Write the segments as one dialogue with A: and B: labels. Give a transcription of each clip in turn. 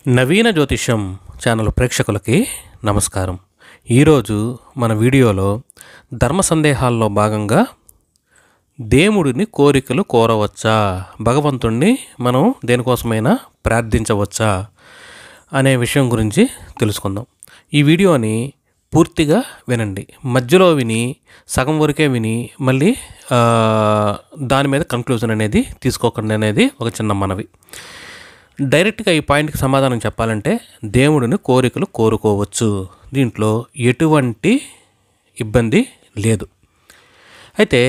A: నవీన జ్యోతిష్యం ఛానల్ ప్రేక్షకులకి నమస్కారం. ఈరోజు మన వీడియోలో ధర్మ సందేహాల్లో భాగంగా దేవుడిని కోరికలు కోరవచ్చా, భగవంతుణ్ణి మనం దేనికోసమైనా ప్రార్థించవచ్చా అనే విషయం గురించి తెలుసుకుందాం. ఈ వీడియోని పూర్తిగా వినండి. మధ్యలో విని సగం వరకే విని మళ్ళీ దాని మీద కంక్లూజన్ అనేది తీసుకోకండి అనేది ఒక చిన్న మనవి. డైరెక్ట్గా ఈ పాయింట్కి సమాధానం చెప్పాలంటే దేవుడిని కోరికలు కోరుకోవచ్చు, దీంట్లో ఎటువంటి ఇబ్బంది లేదు. అయితే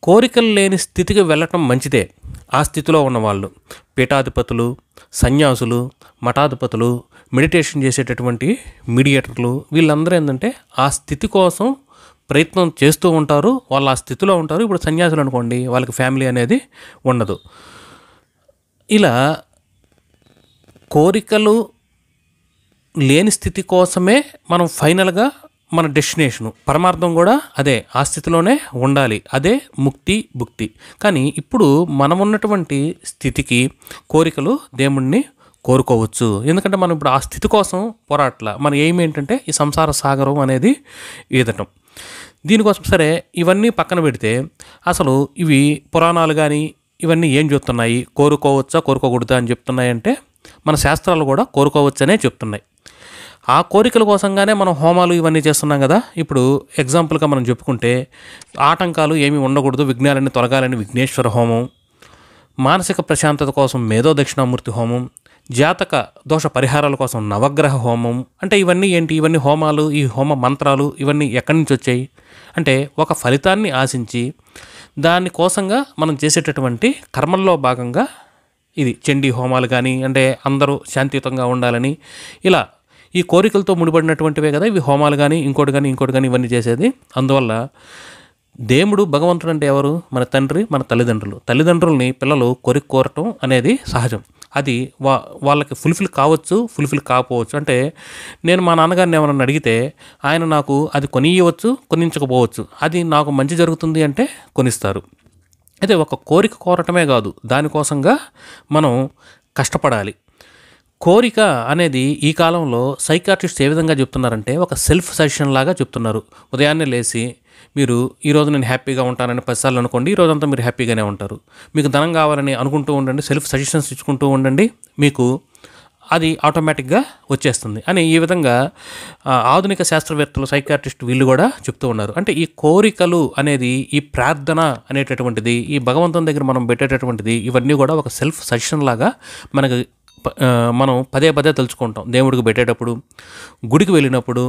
A: కోరికలు లేని స్థితికి వెళ్ళటం మంచిదే. ఆ స్థితిలో ఉన్నవాళ్ళు పీఠాధిపతులు, సన్యాసులు, మఠాధిపతులు, మెడిటేషన్ చేసేటటువంటి మీడియేటర్లు, వీళ్ళందరూ ఏంటంటే ఆ స్థితి కోసం ప్రయత్నం చేస్తూ ఉంటారు. వాళ్ళు ఆ స్థితిలో ఉంటారు. ఇప్పుడు సన్యాసులు అనుకోండి, వాళ్ళకి ఫ్యామిలీ అనేది ఉండదు. ఇలా కోరికలు లేని స్థితి కోసమే మనం ఫైనల్గా మన డెస్టినేషను, పరమార్థం కూడా అదే, ఆ స్థితిలోనే ఉండాలి. అదే ముక్తి, భుక్తి. కానీ ఇప్పుడు మనం ఉన్నటువంటి స్థితికి కోరికలు దేవుణ్ణి కోరుకోవచ్చు. ఎందుకంటే మనం ఇప్పుడు ఆ స్థితి కోసం పోరాట్ల. మన ఎయిమ్ ఏంటంటే ఈ సంసార సాగరం అనేది ఈదటం. దీనికోసం సరే ఇవన్నీ పక్కన పెడితే అసలు ఇవి పురాణాలు కానీ ఇవన్నీ ఏం చెప్తున్నాయి, కోరుకోవచ్చా కోరుకోకూడదా అని చెప్తున్నాయంటే మన శాస్త్రాలు కూడా కోరుకోవచ్చనే చెప్తున్నాయి. ఆ కోరికల కోసంగానే మనం హోమాలు ఇవన్నీ చేస్తున్నాం కదా. ఇప్పుడు ఎగ్జాంపుల్గా మనం చెప్పుకుంటే ఆటంకాలు ఏమీ ఉండకూడదు, విఘ్నాలన్నీ తొలగాలని విఘ్నేశ్వర హోమం, మానసిక ప్రశాంతత కోసం మేధో దక్షిణామూర్తి హోమం, జాతక దోష పరిహారాల కోసం నవగ్రహ హోమం. అంటే ఇవన్నీ ఏంటి? ఇవన్నీ హోమాలు, ఈ హోమ మంత్రాలు ఇవన్నీ ఎక్కడి నుంచి వచ్చాయి అంటే ఒక ఫలితాన్ని ఆశించి దానికోసంగా మనం చేసేటటువంటి కర్మల్లో భాగంగా ఇది చండీ హోమాలు కానీ, అంటే అందరూ శాంతియుతంగా ఉండాలని ఇలా ఈ కోరికలతో ముడిపడినటువంటివే కదా ఇవి హోమాలు కానీ ఇంకోటి కానీ ఇవన్నీ చేసేది. అందువల్ల దేవుడు భగవంతుడు అంటే ఎవరు? మన తండ్రి, మన తల్లిదండ్రుల్ని పిల్లలు కోరటం అనేది సహజం. అది వాళ్ళకి ఫుల్ఫిల్ కావచ్చు, ఫుల్ఫిల్ కాకపోవచ్చు. అంటే నేను మా నాన్నగారిని ఏమైనా అడిగితే ఆయన నాకు అది కొనియవచ్చు, కొనించకపోవచ్చు. అది నాకు మంచి జరుగుతుంది అంటే కొనిస్తారు. అయితే ఒక కోరిక కోరటమే కాదు, దానికోసంగా మనం కష్టపడాలి. కోరిక అనేది ఈ కాలంలో సైకాట్రిస్ట్ ఏ విధంగా చెప్తున్నారంటే ఒక సెల్ఫ్ సజెషన్ లాగా చెప్తున్నారు. ఉదయాన్నే లేచి మీరు ఈరోజు నేను హ్యాపీగా ఉంటానని 10 సార్లు అనుకోండి, ఈరోజంతా మీరు హ్యాపీగానే ఉంటారు. మీకు ధనం కావాలని అనుకుంటూ ఉండండి, సెల్ఫ్ సజెషన్స్ ఇచ్చుకుంటూ ఉండండి, మీకు అది ఆటోమేటిక్గా వచ్చేస్తుంది అని ఈ విధంగా ఆధునిక శాస్త్రవేత్తలు, సైకాట్రిస్ట్ వీళ్ళు కూడా చెప్తూ ఉన్నారు. అంటే ఈ కోరికలు అనేది, ఈ ప్రార్థన అనేటటువంటిది, ఈ భగవంతుని దగ్గర మనం పెట్టేటటువంటిది, ఇవన్నీ కూడా ఒక సెల్ఫ్ సజెషన్ లాగా మనం పదే తలుచుకుంటాం. దేవుడికి పెట్టేటప్పుడు, గుడికి వెళ్ళినప్పుడు,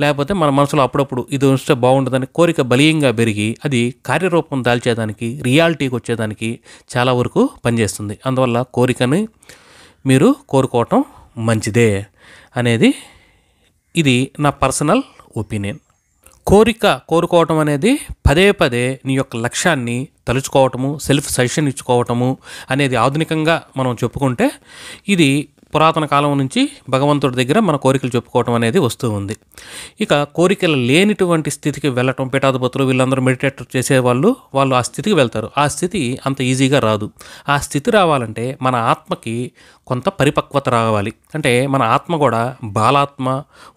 A: లేకపోతే మన మనసులో అప్పుడప్పుడు ఇది వస్తే బాగుంటుందని కోరిక బలీయంగా పెరిగి అది కార్యరూపం దాల్చేదానికి, రియాలిటీకి వచ్చేదానికి చాలా వరకు పనిచేస్తుంది. అందువల్ల కోరికని మీరు కోరుకోవటం మంచిదే అనేది ఇది నా పర్సనల్ ఒపీనియన్. కోరుకోవటం అనేది పదే నీ యొక్క లక్ష్యాన్ని తలుచుకోవటము, సెల్ఫ్ సజెషన్ ఇచ్చుకోవటము అనేది ఆధునికంగా మనం చెప్పుకుంటే ఇది పురాతన కాలం నుంచి భగవంతుడి దగ్గర మన కోరికలు చెప్పుకోవటం అనేది వస్తూ ఉంది. ఇక కోరికలు లేనిటువంటి స్థితికి వెళ్ళటం, పీఠాధిపతులు వీళ్ళందరూ మెడిటేట్ చేసేవాళ్ళు ఆ స్థితికి వెళ్తారు. ఆ స్థితి అంత ఈజీగా రాదు. ఆ స్థితి రావాలంటే మన ఆత్మకి కొంత పరిపక్వత రావాలి. అంటే మన ఆత్మ కూడా బాలాత్మ,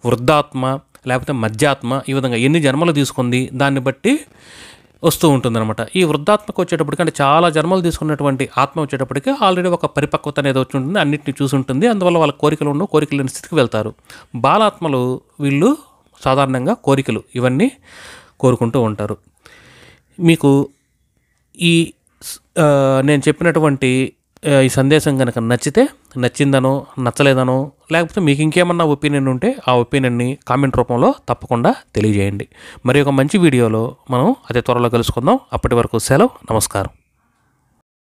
A: వృద్ధాత్మ, లేకపోతే మధ్యాత్మ, ఈ విధంగా ఎన్ని జన్మలు తీసుకుంది దాన్ని బట్టి వస్తూ ఉంటుందన్నమాట. ఈ వృద్ధాత్మకు వచ్చేటప్పటికి, అంటే చాలా జన్మలు తీసుకున్నటువంటి ఆత్మ వచ్చేటప్పటికి ఆల్రెడీ ఒక పరిపక్వత అనేది వచ్చి ఉంటుంది, అన్నింటినీ చూసి ఉంటుంది. అందువల్ల వాళ్ళ కోరికలు లేని స్థితికి వెళ్తారు. బాలాత్మలు వీళ్ళు సాధారణంగా కోరికలు ఇవన్నీ కోరుకుంటూ ఉంటారు. మీకు ఈ నేను చెప్పినటువంటి ఈ సందేశం కనుక నచ్చిందనో నచ్చలేదనో, లేకపోతే మీకు ఇంకేమన్నా ఒపీనియన్ ఉంటే ఆ ఒపీనియన్ని కామెంట్ రూపంలో తప్పకుండా తెలియజేయండి. మరి ఒక మంచి వీడియోలో మనం అతి త్వరలో కలుసుకుందాం. అప్పటి వరకు సెలవు, నమస్కారం.